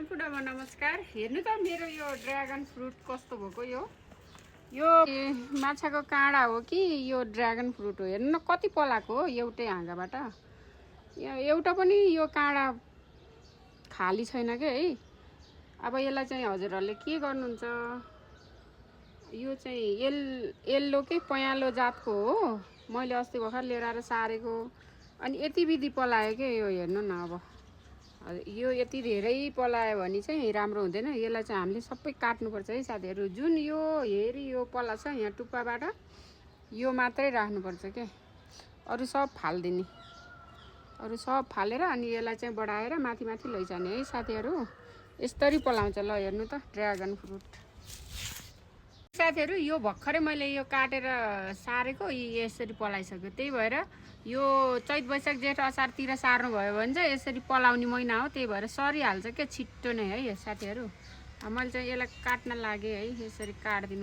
Dragon फ्रुटमा नमस्कार। हेर्नु त मेरो यो ड्र्यागन फ्रुट कस्तो भएको यो माछाको काँडा हो कि यो ड्र्यागन फ्रुट हो। हेर्नु न कति पलाएको हो एउटै हाँगाबाट। एउटा पनि यो काँडा खाली छैन के है। अब यसलाई चाहिँ हजुरहरूले के गर्नुहुन्छ, यो चाहिँ येल्लो के पयालो जातको हो। मैले अस्ति भर्खर लिएर आएर सारेको अनि यति विधि पलायो के यो। हेर्नु न अब यो यति धेरै पलायो भने चाहिँ राम्रो हुँदैन। यसलाई चाहिँ हामीले सबै काट्नुपर्छ है साथीहरू। जुन यो हेरी यो पला छ यहाँ टुप्पाबाट यो मात्रै राख्नुपर्छ के, अरू सब फालिदिने। अरू सब फालेर अनि यसलाई चाहिँ बढाएर माथि माथि लैजाने है साथीहरू। यसरी पलाउँछ। ल हेर्नु त ड्र्यागन फ्रुट साथीहरू। यो भर्खरै मैले यो काटेर सारेको यसरी पलाइसक्यो। त्यही भएर यो चैत वैशाख जेठ असारतिर सार्नु भयो भने चाहिँ यसरी पलाउने महिना हो। त्यही भएर सरिहाल्छ क्या छिट्टो नै है साथीहरू। मैले चाहिँ यसलाई काट्न लागेँ है। यसरी काटिदिनु